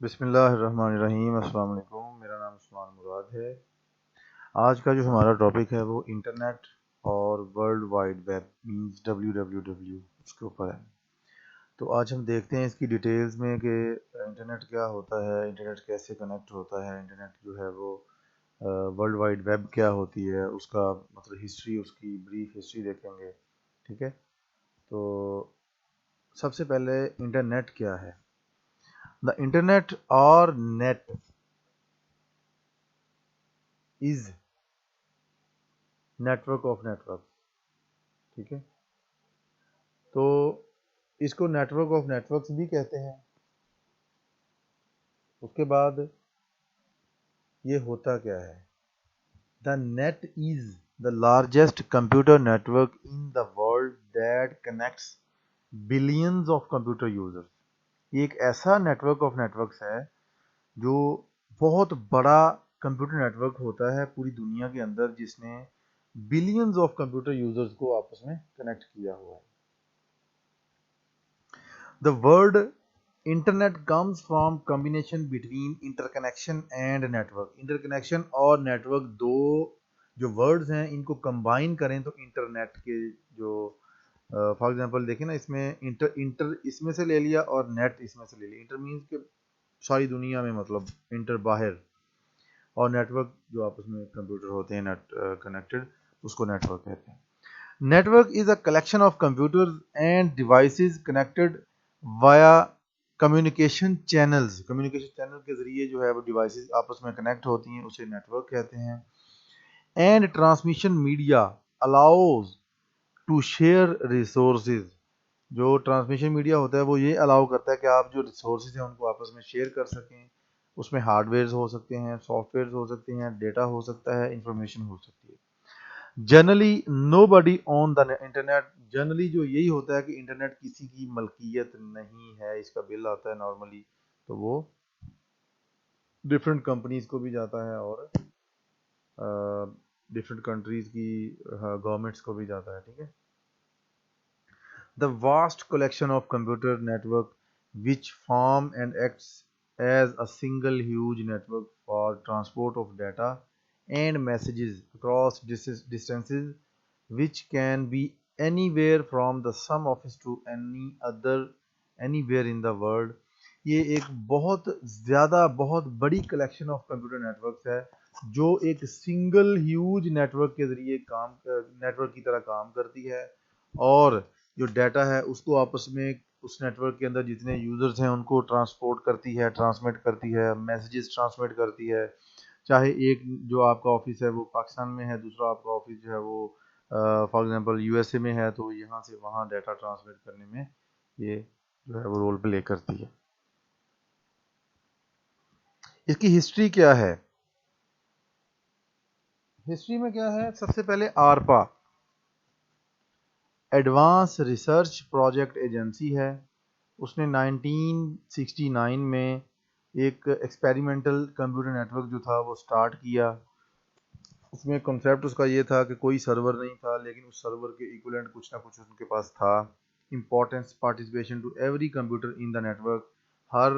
बिस्मिल्लाहिर्रहमानिर्रहीम। अस्सलाम वालेकुम। मेरा नाम उस्मान मुराद है। आज का जो हमारा टॉपिक है वो इंटरनेट और world wide web means WWW उसके ऊपर है। तो आज हम देखते हैं इसकी डिटेल्स में कि इंटरनेट क्या होता है, इंटरनेट कैसे कनेक्ट होता है, इंटरनेट जो है वो वर्ल्ड वाइड वेब क्या होती है, उसका मतलब हिस्ट्री, उसकी ब्रीफ हिस्ट्री देखेंगे। ठीक है, तो सबसे पहले इंटरनेट क्या है। द इंटरनेट और net is network of network. ठीक है, तो इसको नेटवर्क ऑफ नेटवर्क्स भी कहते हैं। उसके बाद ये होता क्या है। The net is the largest computer network in the world that connects billions of computer users. ये एक ऐसा नेटवर्क ऑफ नेटवर्क्स है जो बहुत बड़ा कंप्यूटर नेटवर्क होता है पूरी दुनिया के अंदर, जिसने बिलियंस ऑफ कंप्यूटर यूजर्स को आपस में कनेक्ट किया हुआ है। The word internet comes from combination between interconnection and network। interconnection और network दो जो words हैं इनको combine करें तो इंटरनेट के जो फॉर एग्जांपल देखें ना, इसमें इंटर इंटर इसमें से ले लिया और नेट इसमें से ले लिया। इंटर मीन्स के सारी दुनिया में, मतलब इंटर बाहर, और नेटवर्क जो आपस में कंप्यूटर होते हैं नेट कनेक्टेड, उसको नेटवर्क कहते हैं। Network is a collection of computers and devices connected via communication channels। communication channel के जरिए जो है वो devices आपस में connect होती हैं, उसे network कहते हैं। And transmission media allows to share resources। जो ट्रांसमिशन मीडिया होता है वो ये अलाउ करता है कि आप जो रिसोर्सेज हैं उनको आपस में शेयर कर सकें। उसमें हार्डवेयर हो सकते हैं, सॉफ्टवेयर हो सकते हैं, डेटा हो सकता है, इंफॉर्मेशन हो सकती है। Generally nobody on the internet. Generally जो यही होता है कि इंटरनेट किसी की मलकियत नहीं है। इसका बिल आता है नॉर्मली, तो वो डिफरेंट कंपनीज को भी जाता है और डिफरेंट कंट्रीज की गवर्नमेंट्स को भी जाता है। ठीक है, the vast collection of computer network which form and acts as a single huge network for transport of data and messages across distances, which can be anywhere from the some office to any other anywhere in the world। ये एक बहुत ज़्यादा बहुत बड़ी collection of computer networks है जो एक single huge network के ज़रिए काम नेटवर्क की तरह काम करती है, और जो डाटा है उसको आपस में उस नेटवर्क के अंदर जितने यूजर्स हैं उनको ट्रांसपोर्ट करती है, ट्रांसमिट करती है, मैसेजेस ट्रांसमिट करती है। चाहे एक जो आपका ऑफिस है वो पाकिस्तान में है, दूसरा आपका ऑफिस जो है वो फॉर एग्जांपल यूएसए में है, तो यहाँ से वहाँ डाटा ट्रांसमिट करने में ये जो है वो रोल प्ले करती है। इसकी हिस्ट्री क्या है। हिस्ट्री में क्या है, सबसे पहले आरपा एडवांस रिसर्च प्रोजेक्ट एजेंसी है। उसने 1969 में एक एक्सपेरिमेंटल कंप्यूटर नेटवर्क जो था वो स्टार्ट किया। उसमें कॉन्सेप्ट उसका ये था कि कोई सर्वर नहीं था, लेकिन उस सर्वर के इक्विवेलेंट कुछ ना कुछ उनके पास था। Importance participation to every computer in the network. हर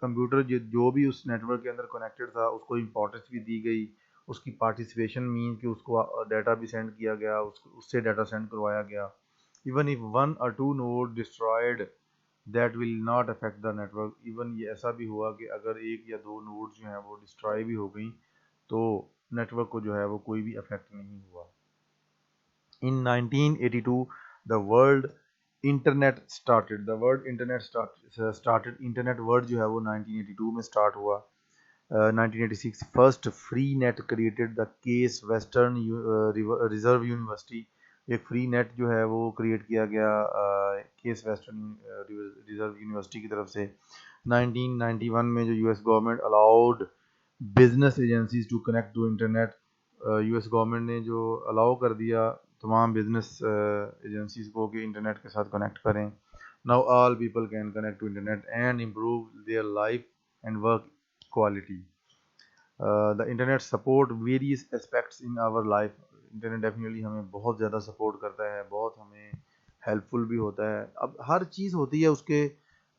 कंप्यूटर जो भी उस नेटवर्क के अंदर कनेक्टेड था उसको इम्पोर्टेंस भी दी गई। उसकी पार्टिसिपेशन मीन कि उसको डाटा भी सेंड किया गया, उससे डाटा सेंड करवाया गया। इवन इफ वन और two node destroyed that will not affect the network. Even ये ऐसा भी हुआ कि अगर एक या दो नोड जो हैं वो डिस्ट्रॉय भी हो गई तो नेटवर्क को जो है वो कोई भी अफेक्ट नहीं हुआ। इन 1982 the world internet started. The world internet started. Internet word जो है वो 1982 में स्टार्ट हुआ। 1986 first free net created the case western reserve university. एक फ्री नेट जो है वो क्रिएट किया गया केस वेस्टर्न रिजर्व यूनिवर्सिटी की तरफ से। 1991 में जो US government allowed business agencies to connect to internet. US government ने जो अलाउ कर दिया तमाम बिजनेस एजेंसीज को कि इंटरनेट के साथ कनेक्ट करें। Now all people can connect to internet and improve their life and work quality. The internet support various aspects in our life. Internet definitely हमें बहुत ज़्यादा सपोर्ट करता है, बहुत हमें हेल्पफुल भी होता है। अब हर चीज़ होती है उसके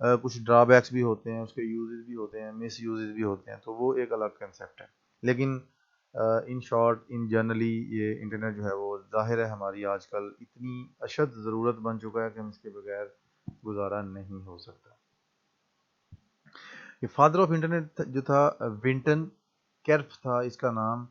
कुछ ड्रॉबैक्स भी होते हैं, उसके यूजेस भी होते हैं, मिस यूजेस भी होते हैं, तो वो एक अलग कंसेप्ट है। लेकिन इन शॉर्ट, इन जनरली, ये इंटरनेट जो है वो ज़ाहिर है हमारी आजकल इतनी अशद ज़रूरत बन चुका है कि हम इसके बगैर गुजारा नहीं हो सकता। ये फादर ऑफ इंटरनेट जो था विंटन केर्फ था इसका नाम,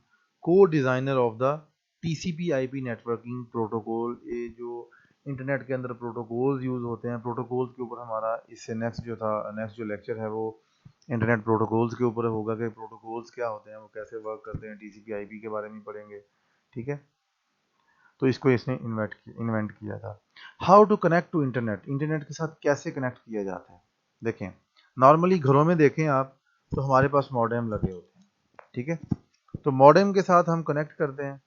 को designer of the TCP IP networking protocol. ये जो इंटरनेट के अंदर प्रोटोकॉल्स यूज़ होते हैं, प्रोटोकॉल्स के ऊपर हमारा इससे नेक्स्ट जो लेक्चर है वो इंटरनेट प्रोटोकॉल्स के ऊपर होगा कि प्रोटोकॉल्स क्या होते हैं, वो कैसे वर्क करते हैं, टीसीपी आईपी के बारे में पढ़ेंगे, ठीक है। तो इसको इसने इन्वेंट किया था। How to connect to internet, internet के साथ कैसे कनेक्ट किया जाता है। देखें, नॉर्मली घरों में देखें आप तो हमारे पास मॉडेम लगे होते हैं, ठीक है। तो मॉडेम के साथ हम कनेक्ट करते हैं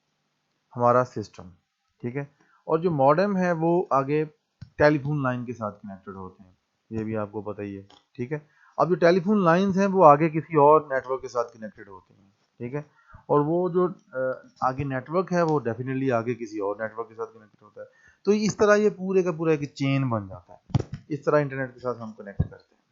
हमारा सिस्टम, ठीक है। और जो मॉडेम है वो आगे टेलीफोन लाइन के साथ कनेक्टेड होते हैं, ये भी आपको पता ही है, ठीक है। अब जो टेलीफोन लाइंस हैं वो आगे किसी और नेटवर्क के साथ कनेक्टेड होती हैं, ठीक है। और वो जो आगे नेटवर्क है वो डेफिनेटली आगे किसी और नेटवर्क के साथ कनेक्टेड होता है। तो इस तरह ये पूरे का पूरा एक चेन बन जाता है। इस तरह इंटरनेट के साथ हम कनेक्ट करते हैं।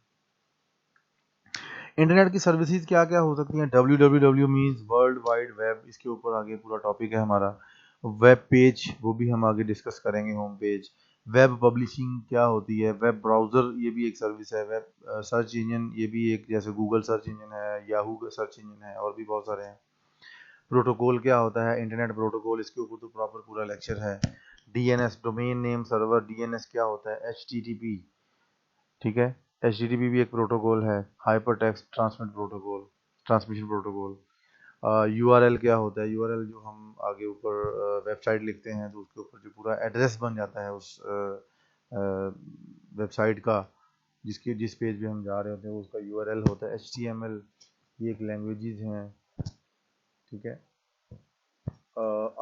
इंटरनेट की सर्विसेज क्या क्या हो सकती हैं। www means world wide web, इसके ऊपर आगे पूरा टॉपिक है हमारा। वेब पेज, वो भी हम आगे डिस्कस करेंगे, होम पेज। वेब पब्लिशिंग क्या होती है, वेब ब्राउज़र ये भी एक सर्विस है। वेब सर्च इंजन ये भी एक, जैसे गूगल सर्च इंजन है, याहू सर्च इंजन है, और भी बहुत सारे हैं। प्रोटोकॉल क्या होता है, इंटरनेट प्रोटोकॉल, इसके ऊपर तो प्रॉपर पूरा लेक्चर है। DNS, domain name server, DNS क्या होता है, एचटीटीपी, ठीक है। एचटीटीपी भी एक प्रोटोकॉल है। Hyper text transmit protocol, transmission protocol. URL क्या होता है, यूआरएल जो हम आगे ऊपर वेबसाइट लिखते हैं तो उसके ऊपर जो पूरा एड्रेस बन जाता है उस वेबसाइट का, जिस पेज पे हम जा रहे होते हैं, उसका यूआरएल होता है। एचटीएमएल ये एक लैंग्वेजेस हैं, ठीक है।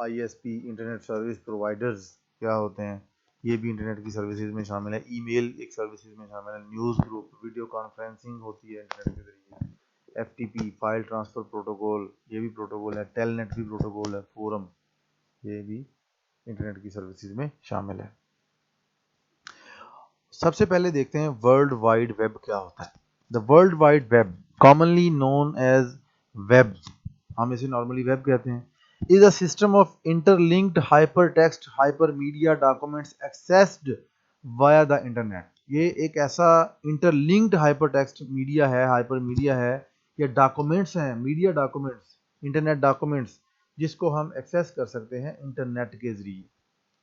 आईएसपी, इंटरनेट सर्विस प्रोवाइडर्स क्या होते हैं, ये भी इंटरनेट की सर्विसेज में शामिल है। ईमेल एक सर्विसेज में शामिल है। न्यूज़ ग्रुप, वीडियो कॉन्फ्रेंसिंग होती है इंटरनेट के जरिए। एफटीपी, फाइल ट्रांसफर प्रोटोकॉल, ये भी प्रोटोकॉल है। टेलनेट भी प्रोटोकॉल है। फोरम, ये भी इंटरनेट की सर्विसेज में शामिल है। सबसे पहले देखते हैं वर्ल्ड वाइड वेब क्या होता है। The world wide web, commonly known as web, हम इसे नॉर्मली वेब कहते हैं, is a system of interlinked hypertext hypermedia documents accessed via the internet। ये एक ऐसा इंटरलिंक्ड हाइपरटेक्स्ट मीडिया है, हाइपरमीडिया है, या डॉक्यूमेंट्स हैं, मीडिया डॉक्यूमेंट्स, इंटरनेट डॉक्यूमेंट्स, जिसको हम एक्सेस कर सकते हैं इंटरनेट के जरिए,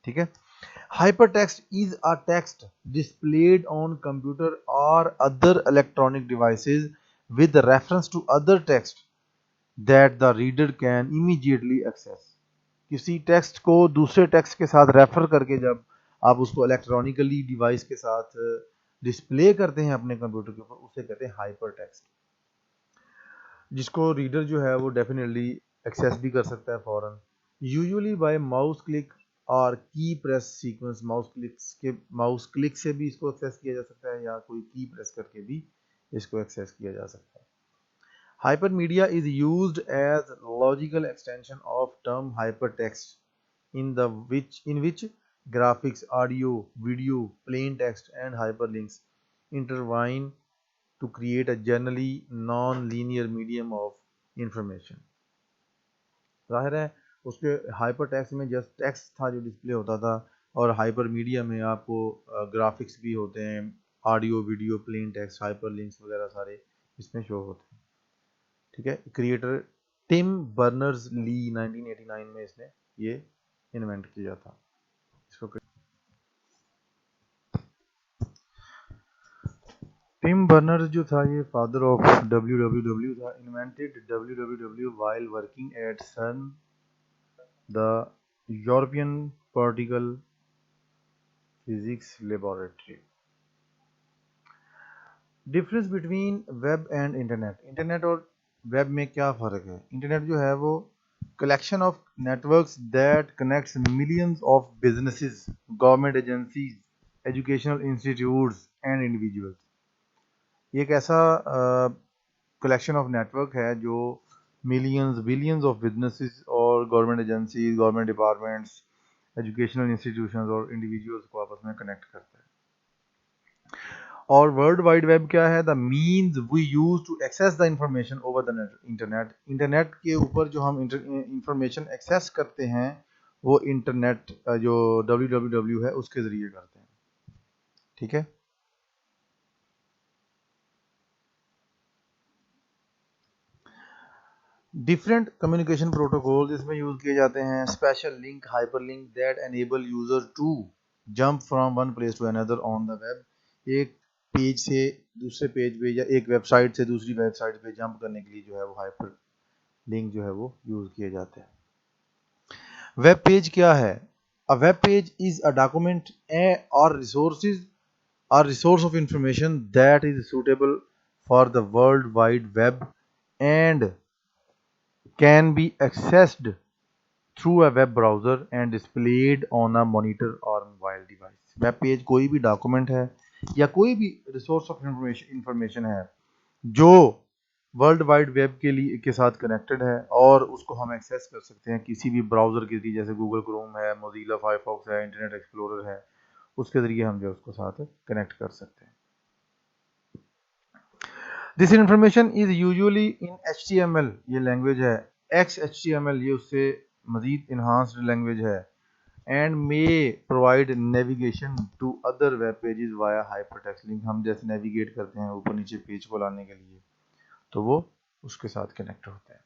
ठीक है। Hypertext is a text displayed on computer or other electronic devices with reference to other text that the reader can immediately access। किसी टेक्स्ट को दूसरे टेक्स्ट के साथ रेफर करके जब आप उसको इलेक्ट्रॉनिकली डिवाइस के साथ डिस्प्ले करते हैं अपने कंप्यूटर के ऊपर, उसे कहते हैं हाइपर टेक्स्ट, जिसको रीडर जो है वो डेफिनेटली एक्सेस भी कर सकता है फौरन, यूजुअली बाय माउस क्लिक और की प्रेस सीक्वेंस। माउस क्लिक से भी इसको एक्सेस किया जा सकता है, या कोई की प्रेस करके भी इसको एक्सेस किया जा सकता है। Hypermedia is used as logical extension of term hypertext, in which graphics, audio, video, plain text, and hyperlinks intertwine to create a generally non-linear medium of information। जाहिर है उसके हाइपर टेक्स्ट में जस्ट टेक्स्ट था जो display होता था, और hyper media में आपको ग्राफिक्स भी होते हैं, audio, video, plain text, hyper links वगैरह सारे इसमें शो होते हैं, ठीक है। क्रिएटर टिम बर्नर्स ली 1989 में इसने ये इन्वेंट किया था इसको। टिम बर्नर्स जो था ये फादर ऑफ www था। Invented www while working at CERN, the European Particle Physics Laboratory। Difference between web and internet, internet और वेब में क्या फ़र्क है। इंटरनेट जो है वो collection of networks that connects millions of businesses, government agencies, educational institutes and individuals। ये एक ऐसा collection of network है जो millions billions of businesses और government agencies, government departments, educational institutions और individuals को आपस में connect करता है। और वर्ल्ड वाइड वेब क्या है? The means we use to access the information over the internet. Internet के ऊपर जो हम इंफॉर्मेशन एक्सेस करते हैं वो इंटरनेट जो www है उसके जरिए करते हैं। ठीक है। डिफरेंट कम्युनिकेशन प्रोटोकॉल इसमें यूज किए जाते हैं। Special link, hyperlink that enable user to jump from one place to another on the web. एक पेज से दूसरे पेज पे या एक वेबसाइट से दूसरी वेबसाइट पे जंप करने के लिए जो है वो हाइपर लिंक जो है वो यूज किए जाते हैं। वेब पेज क्या है? A web page is a document और resources or resource of information that is suitable for the world wide web and can be accessed through a web browser and displayed on a monitor or mobile device। Web page कोई भी document है या कोई भी resource of information है जो world wide web के लिए के साथ कनेक्टेड है और उसको हम एक्सेस कर सकते हैं किसी भी ब्राउज़र के जरिए, जैसे गूगल क्रोम है, मोजिला फायरफॉक्स है, इंटरनेट एक्सप्लोरर है, उसके ज़रिए हम जो उसको साथ कनेक्ट कर सकते हैं। This information is usually in HTML, ये लैंग्वेज है। XHTML ये उससे मजीद इन्हांस्ड लैंग्वेज है। And may provide navigation to other web pages via hypertext link. हम जैसे नेविगेट करते हैं ऊपर नीचे पेज को लाने के लिए, तो वो उसके साथ कनेक्ट होते हैं।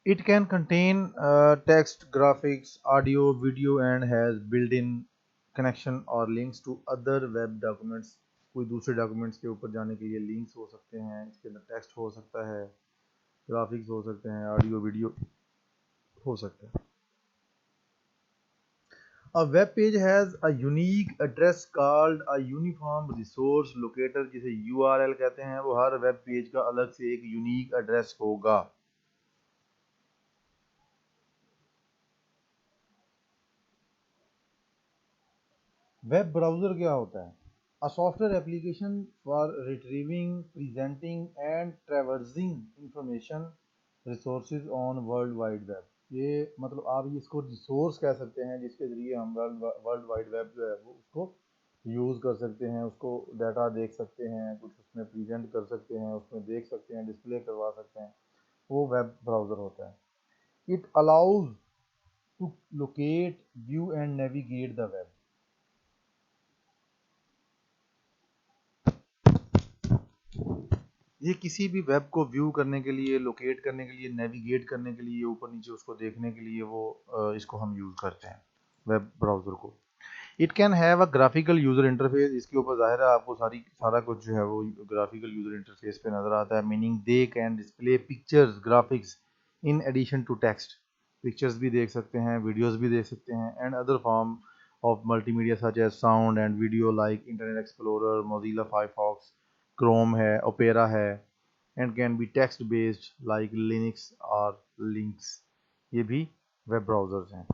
It can contain text, graphics, audio, video and has built-in connection or links to other web documents। कोई दूसरे डॉक्यूमेंट्स के ऊपर जाने के लिए लिंक्स हो सकते हैं, इसके अंदर टेक्स्ट हो सकता है, ग्राफिक्स हो सकते हैं, ऑडियो वीडियो हो सकता है। A web page has a unique address called a uniform resource locator, जिसे URL कहते हैं। वो हर वेब पेज का अलग से एक यूनिक एड्रेस होगा। वेब ब्राउज़र क्या होता है? A software application for retrieving, presenting and traversing information resources on world wide web। ये मतलब आप इसको रिसोर्स कह सकते हैं जिसके ज़रिए हम वर्ल्ड वाइड वेब जो है वो उसको यूज़ कर सकते हैं, उसको डाटा देख सकते हैं, कुछ उसमें प्रेजेंट कर सकते हैं, उसमें देख सकते हैं, डिस्प्ले करवा सकते हैं, वो वेब ब्राउज़र होता है। It allows to locate, view and navigate the web. ये किसी भी वेब को व्यू करने के लिए, लोकेट करने के लिए, नेविगेट करने के लिए, ऊपर नीचे उसको देखने के लिए वो इसको हम यूज़ करते हैं वेब ब्राउज़र को। It can have a graphical user interface. इसके ऊपर ज़ाहिर है आपको सारा कुछ जो है वो ग्राफिकल यूज़र इंटरफेस पे नज़र आता है। Meaning they can display pictures, graphics in addition to text. Pictures भी देख सकते हैं, वीडियोज़ भी देख सकते हैं, and other form of multimedia such as sound and video like Internet Explorer, Mozilla Firefox, Chrome है, ओपेरा है, and can be text based like Linux और लिंक्स। ये भी वेब ब्राउज़र्स हैं।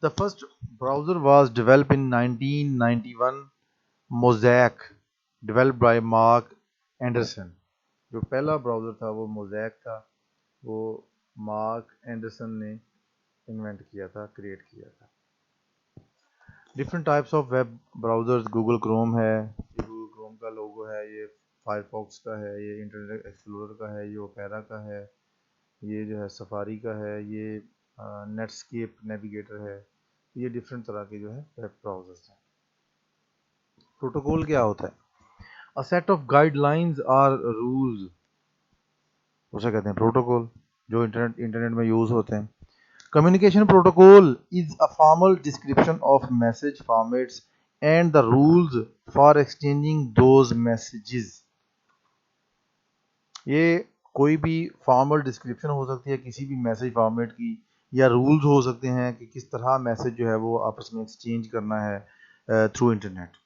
The first browser was developed in 1991, Mosaic, developed by Mark Anderson। जो पहला browser था वो मोज़ैक था, वो मार्क एंडरसन ने इन्वेंट किया था, क्रिएट किया था। Different types of web browsers, Google Chrome है, ये गूगल क्रोम का लोगो है, ये फायरफॉक्स का है, ये इंटरनेट एक्सप्लोरर का है, ये ओपेरा का है, ये जो है सफारी का है, ये नेटस्केप नेविगेटर है। ये डिफरेंट तरह के जो है वेब ब्राउज़र्स हैं। प्रोटोकॉल क्या होता है? अ सेट ऑफ गाइडलाइंस और रूल्स, उसे कहते हैं प्रोटोकॉल, जो इंटरनेट में यूज होते हैं। Communication protocol is a formal description of message formats and the rules for exchanging those messages. ये कोई भी फॉर्मल डिस्क्रिप्शन हो सकती है किसी भी मैसेज फॉर्मेट की, या रूल्स हो सकते हैं कि किस तरह मैसेज जो है वो आपस में एक्सचेंज करना है through internet.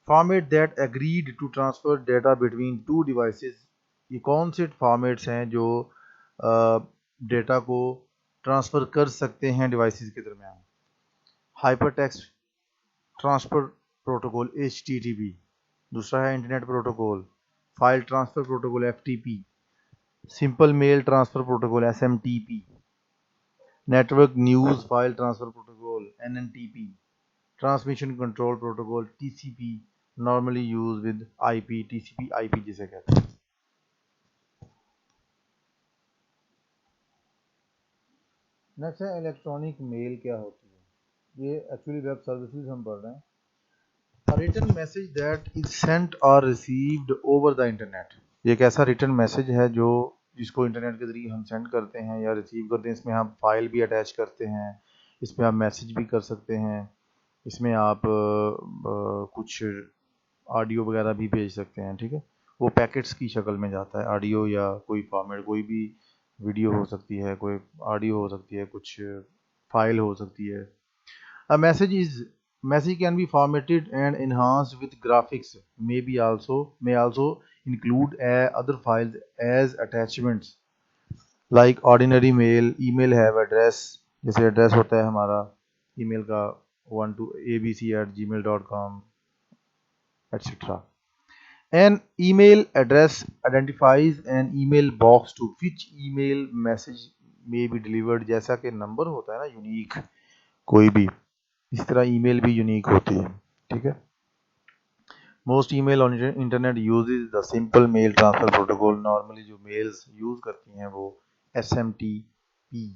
Format that agreed to transfer data between two devices. ये कौन से फॉर्मेट्स हैं जो डेटा को ट्रांसफ़र कर सकते हैं डिवाइसेस के दरमियान? Hyper text transfer protocol HTTP, दूसरा है internet protocol, file transfer protocol FTP, simple mail transfer protocol SMTP, network news file transfer protocol NNTP, transmission control protocol TCP, normally use with IP, TCP IP जिसे कहते हैं। Next है electronic mail क्या होती है। ये एक्चुअली वेब सर्विसेज हम पढ़ रहे हैं। A written message that is sent or received over the internet। ये एक ऐसा रिटर्न मैसेज है जो जिसको इंटरनेट के जरिए हम सेंड करते हैं या रिसीव करते हैं। इसमें हम फाइल भी अटैच करते हैं, इसमें आप मैसेज भी कर सकते हैं, इसमें आप कुछ ऑडियो वगैरह भी भेज सकते हैं। ठीक है, वो पैकेट्स की शक्ल में जाता है, ऑडियो या कोई फॉर्मेट, कोई भी वीडियो हो सकती है, कोई ऑडियो हो सकती है, कुछ फाइल हो सकती है। A message can be formatted and enhanced with graphics. May also include other files as attachments. Like ordinary mail, email have address, जैसे एड्रेस होता है हमारा ईमेल का 12abc@gmail.com etc. An email address identifies an email box to which email message may be delivered। जैसा कि number होता है ना यूनिक कोई भी, इस तरह ईमेल भी यूनिक होती है। ठीक है, most email on internet uses the simple mail transfer protocol. Normally जो मेल्स यूज करती हैं वो SMTP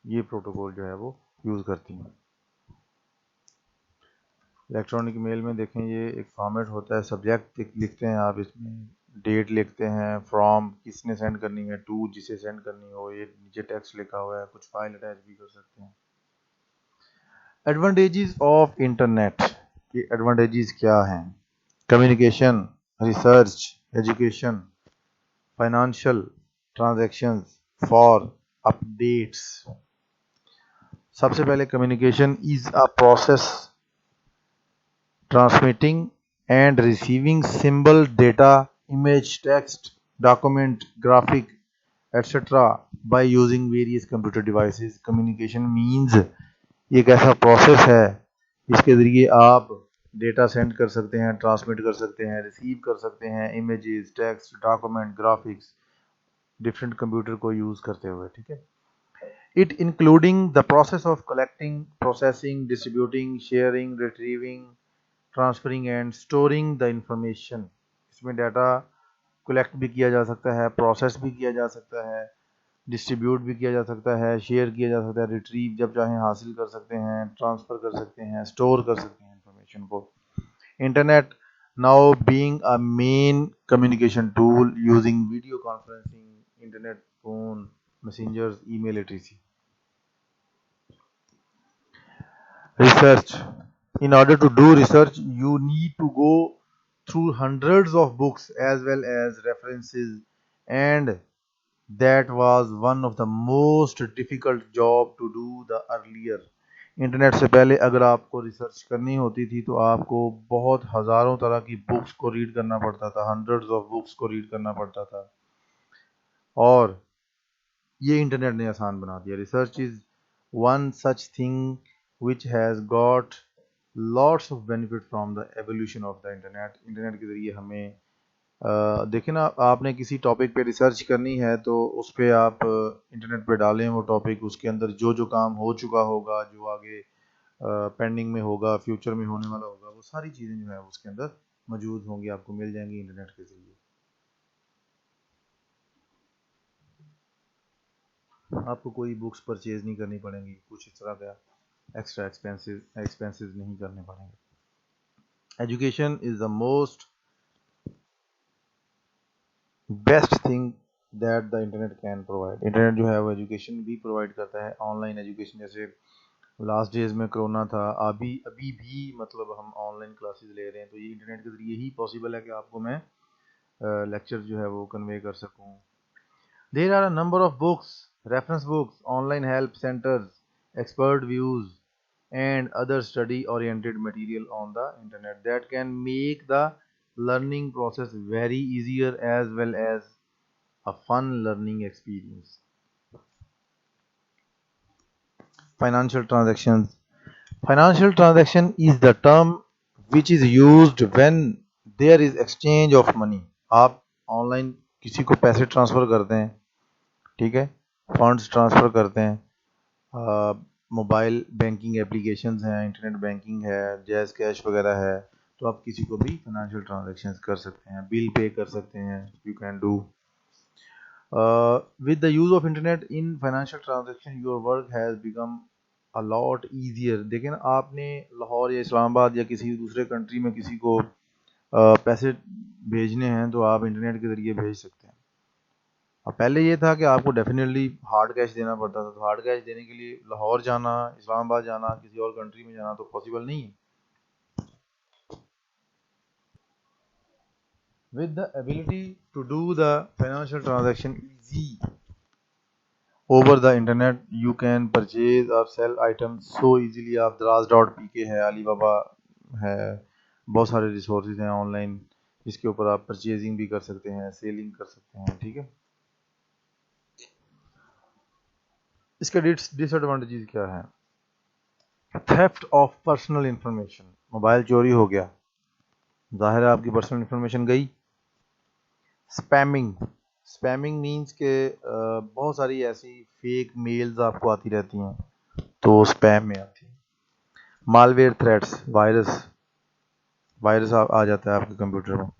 ये प्रोटोकॉल जो है वो यूज करती हैं। इलेक्ट्रॉनिक मेल में देखें ये एक फॉर्मेट होता है, सब्जेक्ट लिखते हैं आप, इसमें डेट लिखते हैं, फ्रॉम किसने सेंड करनी है, टू जिसे सेंड करनी हो, ये नीचे टेक्स्ट लिखा हुआ है, कुछ फाइल अटैच भी कर सकते हैं। एडवांटेजेस ऑफ इंटरनेट, ये एडवांटेजेस क्या हैं? Communication, research, education, financial transactions, for updates. सबसे पहले communication is a process transmitting and receiving symbol, data, image, text, document, graphic, etc. by using various computer devices। Communication means ये एक ऐसा process है इसके जरिए आप डेटा सेंड कर सकते हैं, ट्रांसमिट कर सकते हैं, रिसीव कर सकते हैं, images, text, document, graphics, different computer को यूज करते हुए। ठीक है, it including the process of collecting, processing, distributing, sharing, retrieving, transferring and storing the information. इसमें डाटा कलेक्ट भी किया जा सकता है, प्रोसेस भी किया जा सकता है, डिस्ट्रीब्यूट भी किया जा सकता है, शेयर किया जा सकता है, रिट्रीव जब चाहें हासिल कर सकते हैं, ट्रांसफ़र कर सकते हैं, स्टोर कर सकते हैं इंफॉर्मेशन को। Internet now being a main communication tool using video conferencing, internet, phone, messengers, email etc. Research. In order to do research, you need to go through hundreds of books as well as references, and that was one of the most difficult job to do the earlier। Internet से पहले अगर आपको research करनी होती थी तो आपको बहुत हज़ारों तरह की बुक्स को रीड करना पड़ता था, हंड्रेड्स ऑफ बुक्स को रीड करना पड़ता था, और ये इंटरनेट ने आसान बना दिया। Research is one such thing which has got lots of benefit from the evolution of the internet। Internet के ज़रिए हमें देखें ना, आपने किसी टॉपिक पे रिसर्च करनी है तो उस पर आप इंटरनेट पे डालें वो टॉपिक, उसके अंदर जो जो काम हो चुका होगा, जो आगे पेंडिंग में होगा, फ्यूचर में होने वाला होगा, वो सारी चीज़ें जो है उसके अंदर मौजूद होंगी, आपको मिल जाएंगी इंटरनेट के ज़रिए। आपको कोई बुक्स परचेज नहीं करनी पड़ेंगी, कुछ इस तरह का एक्स्ट्रा एक्सपेंसेस नहीं करने पड़ेंगे। Education is the most best thing that the internet can provide. Internet जो है वो एजुकेशन भी प्रोवाइड करता है, ऑनलाइन एजुकेशन। जैसे लास्ट डेज में कोरोना था, अभी भी मतलब हम ऑनलाइन क्लासेस ले रहे हैं, तो ये इंटरनेट के ज़रिए ही पॉसिबल है कि आपको मैं लेक्चर जो है वो कन्वे कर सकूँ। There are a number of books, reference books, online help centres, expert views and other study oriented material on the internet that can make the learning process very easier as well as a fun learning experience। Financial transaction is the term which is used when there is exchange of money। आप online किसी को पैसे transfer करते हैं, ठीक है, funds transfer करते हैं, मोबाइल बैंकिंग एप्लीकेशंस हैं, इंटरनेट बैंकिंग है, जैज़ कैश वगैरह है, तो आप किसी को भी फाइनेंशियल ट्रांजैक्शंस कर सकते हैं, बिल पे कर सकते हैं, you can do with the use of internet in financial transaction your work has become a lot easier। देखें ना, आपने लाहौर या इस्लामाबाद या किसी दूसरे कंट्री में किसी को पैसे भेजने हैं तो आप इंटरनेट के ज़रिए भेज सकते हैं। अब पहले ये था कि आपको डेफिनेटली हार्ड कैश देना पड़ता था, तो हार्ड कैश देने के लिए लाहौर जाना, इस्लामाबाद जाना, किसी और कंट्री में जाना तो पॉसिबल नहीं है। With the ability to do the financial transaction easy over the internet, you can purchase or sell items so easily। आप Daraz.pk है, Alibaba है, बहुत सारे रिसोर्सेज हैं ऑनलाइन जिसके ऊपर आप परचेजिंग भी कर सकते हैं, सेलिंग कर सकते हैं, ठीक है। इसके डिसएडवांटेजेस क्या है? Theft of personal information, mobile चोरी हो गया, जाहिर है आपकी पर्सनल इंफॉर्मेशन गई। स्पैमिंग, स्पैमिंग मीन्स के बहुत सारी ऐसी फेक मेल्स आपको आती रहती हैं तो स्पैम में आती है। मालवेयर थ्रेट्स, वायरस आ जाता है आपके कंप्यूटर में,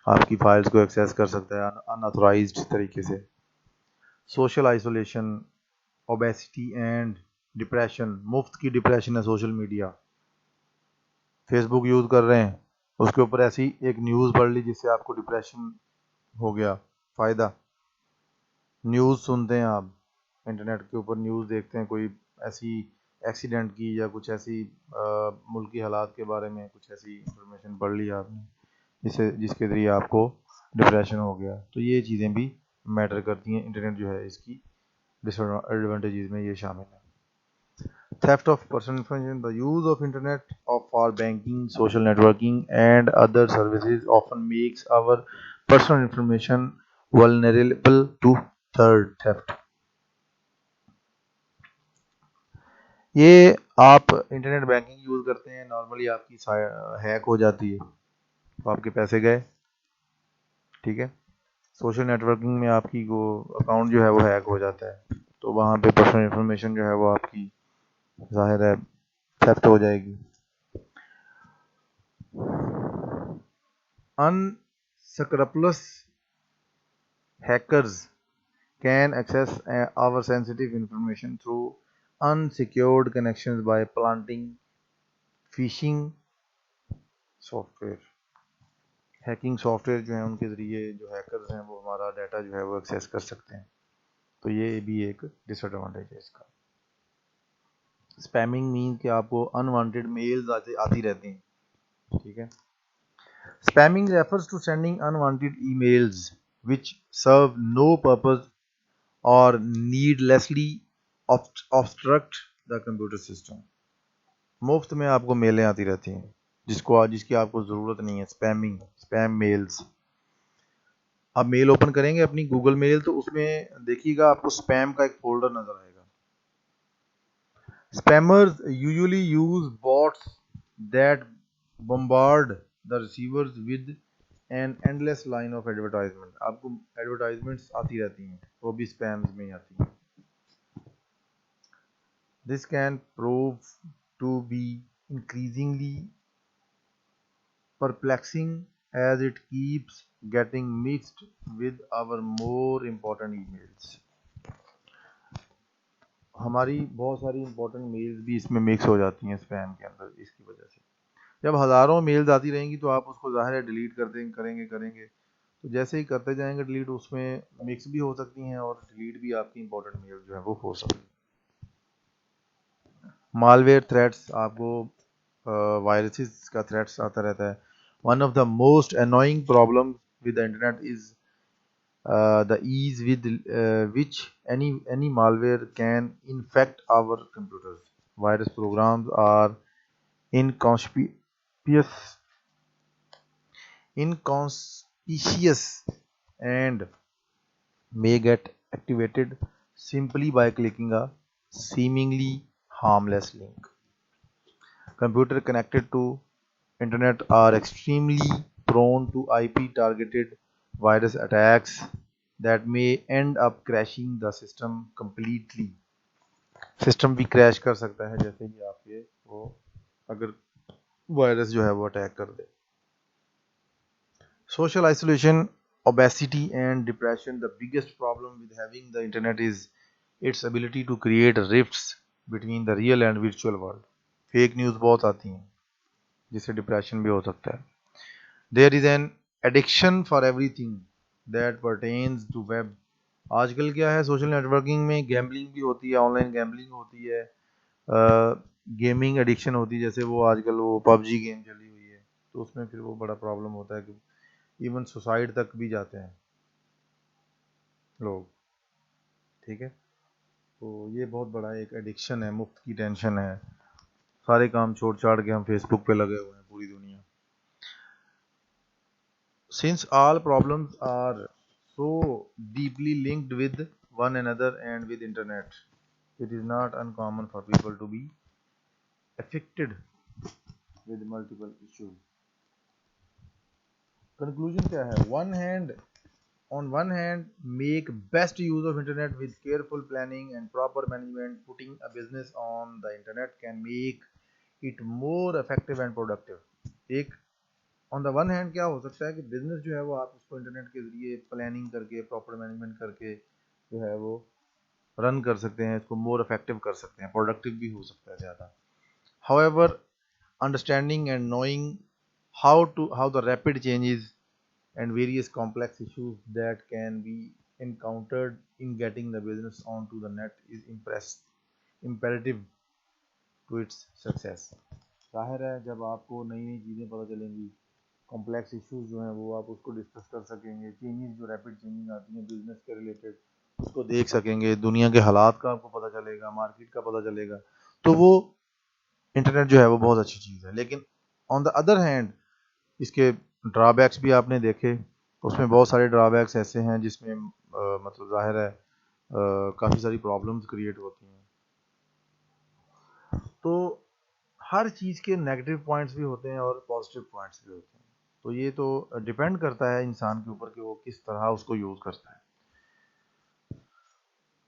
आपकी फाइल्स को एक्सेस कर सकता है अनऑथराइज्ड तरीके से। Social isolation, obesity and depression, मुफ्त की डिप्रेशन है सोशल मीडिया। फेसबुक यूज़ कर रहे हैं, उसके ऊपर ऐसी एक न्यूज़ पढ़ ली जिससे आपको डिप्रेशन हो गया, फ़ायदा। न्यूज़ सुनते हैं आप, इंटरनेट के ऊपर न्यूज़ देखते हैं, कोई ऐसी एक्सीडेंट की या कुछ ऐसी मुल्की हालात के बारे में कुछ ऐसी इंफॉर्मेशन पढ़ ली आपने जिसके ज़रिए आपको डिप्रेशन हो गया, तो ये चीज़ें भी मैटर करती हैं। इंटरनेट जो है इसकी डिसएडवांटेजेस में ये शामिल है। Theft of personal information, the use of internet for banking, social networking and other services often makes our personal information vulnerable to third theft। ये आप इंटरनेट बैंकिंग यूज़ करते हैं, नॉर्मली आपकी हैक हो जाती है तो आपके पैसे गए, ठीक है। सोशल नेटवर्किंग में आपकी वो अकाउंट जो है वो हैक हो जाता है तो वहाँ पे पर्सनल इंफॉर्मेशन जो है वो आपकी जाहिर है थेफ्ट हो जाएगी। Unscrupulous hackers can access our sensitive information through unsecured connections by planting phishing software. Hacking software जो है उनके ज़रिए जो हैकर्स हैं वो हमारा डाटा जो है वो एक्सेस कर सकते हैं, तो ये भी एक डिसएडवांटेज है इसका। स्पैमिंग मीन कि आपको अनवांटेड मेल्स आती रहती हैं, ठीक है। Spamming refers to sending unwanted emails which serve no purpose or needlessly obstruct the computer system। मुफ्त में आपको मेलें आती रहती हैं जिसकी आपको ज़रूरत नहीं है। Spamming, spam mails. आप मेल ओपन करेंगे अपनी गूगल मेल तो उसमें देखिएगा आपको स्पैम का एक फोल्डर नज़र आएगा। Spammers usually use bots that bombard the receivers with an endless line of advertisement। आपको एडवर्टाइजमेंट्स आती रहती हैं, वो भी स्पैम्स में आती हैं। This can prove to be increasingly perplexing as it keeps getting mixed with our more important emails। हमारी बहुत सारी इंपॉर्टेंट मेल्स भी इसमें मिक्स हो जाती हैं स्पैम के अंदर। इसकी वजह से जब हज़ारों मेल्स आती रहेंगी तो आप उसको ज़ाहिर है डिलीट करेंगे, तो जैसे ही करते जाएंगे डिलीट, उसमें मिक्स भी हो सकती हैं और डिलीट भी आपकी इंपॉर्टेंट मेल जो है वो हो सकती है। मालवेयर थ्रेट्स, आपको वायरसेस का थ्रेट्स आता रहता है। One of the most annoying problem with the internet is the ease with which any malware can infect our computers। Virus programs are inconspicuous inconspicuous and may get activated simply by clicking a seemingly harmless link। Computer connected to internet are extremely prone to IP targeted virus attacks that may end up crashing the system completely। System भी crash कर सकता है जैसे ही आपके वो अगर virus जो है वो अटैक कर दे। Social isolation, obesity, and depression. The biggest problem with having the internet is its ability to create rifts between the real and virtual world. Fake news बहुत आती हैं जिससे डिप्रेशन भी हो सकता है। There is an addiction for everything that pertains to web. आजकल क्या है, सोशल नेटवर्किंग में गैम्बलिंग भी होती है, ऑनलाइन गैम्बलिंग होती है, गेमिंग एडिक्शन होती है, जैसे वो आजकल वो पबजी गेम चली हुई है, तो उसमें फिर वो बड़ा प्रॉब्लम होता है कि इवन सुसाइड तक भी जाते हैं लोग। ठीक है, तो ये बहुत बड़ा एक एडिक्शन है, मुफ्त की टेंशन है। सारे काम छोड़ छाड़ के हम फेसबुक पे लगे हुए हैं पूरी दुनिया। Since all problems are so deeply linked with one another and with internet, it is not uncommon for people to be affected with multiple issues. Conclusion क्या है? On one hand, make best use of internet with careful planning and proper management. Putting a business on the internet can make it more effective and productive. एक on the one hand क्या हो सकता है कि business जो है वो आप उसको इंटरनेट के जरिए प्लानिंग करके प्रॉपर मैनेजमेंट करके जो है वो रन कर सकते हैं, इसको मोर इफेक्टिव कर सकते हैं, प्रोडक्टिव भी हो सकता है ज़्यादा। However, understanding and knowing how the rapid changes and various complex issues that can be encountered in getting the business onto the net is imperative to its success. जाहिर है जब आपको नई नई चीज़ें पता चलेंगी, कॉम्प्लेक्स इश्यूज जो हैं वो आप उसको डिस्कस कर सकेंगे, चेंजेस जो रैपिड चेंजिंग आती हैं बिजनेस के रिलेटेड उसको देख सकेंगे, दुनिया के हालात का आपको पता चलेगा, मार्केट का पता चलेगा, तो वो इंटरनेट जो है वो बहुत अच्छी चीज़ है। लेकिन ऑन द अदर हैंड इसके ड्रॉबैक्स भी आपने देखे, उसमें बहुत सारे ड्रॉबैक्स ऐसे हैं जिसमें मतलब जाहिर है काफ़ी सारी प्रॉब्लम्स क्रिएट होती हैं। तो हर चीज़ के नेगेटिव पॉइंट्स भी होते हैं और पॉजिटिव पॉइंट्स भी होते हैं, तो ये तो डिपेंड करता है इंसान के ऊपर कि वो किस तरह उसको यूज़ करता है।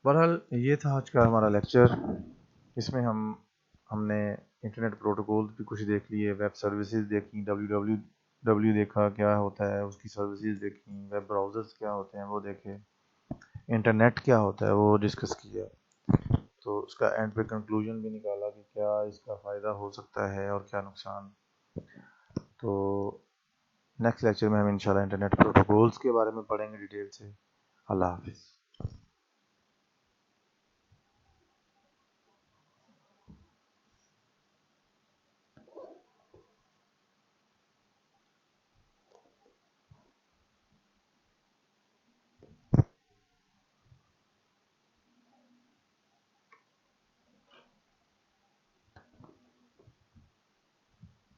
बहरहाल ये था आज का हमारा लेक्चर। इसमें हमने इंटरनेट प्रोटोकॉल भी कुछ देख लिए, वेब सर्विसेज देखी, www देखा क्या होता है, उसकी सर्विसेज देखी, वेब ब्राउज़र्स क्या होते हैं वो देखे, इंटरनेट क्या होता है वो डिस्कस किया, तो उसका एंड पे कंक्लूजन भी निकाला कि क्या इसका फ़ायदा हो सकता है और क्या नुकसान। तो नेक्स्ट लेक्चर में हम इंशाल्लाह इंटरनेट प्रोटोकॉल्स के बारे में पढ़ेंगे डिटेल से। अल्लाह हाफिज़।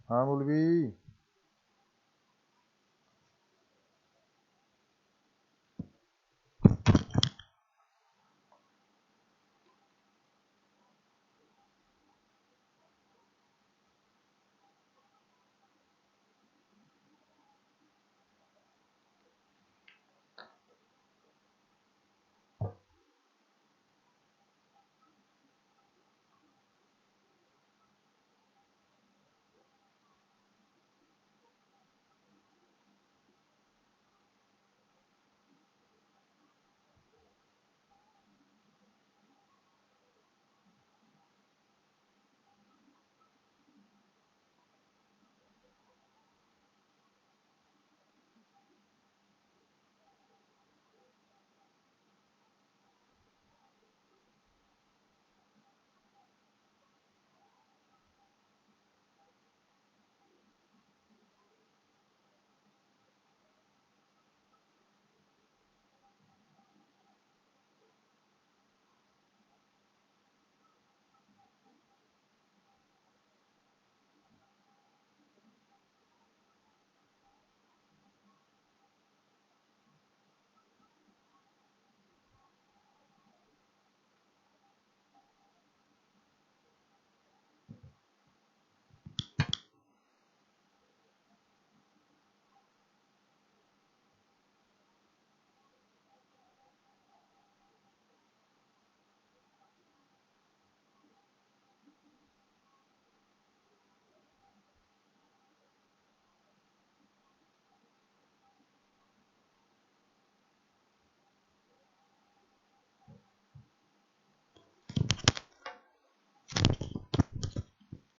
हाँ मौलवी।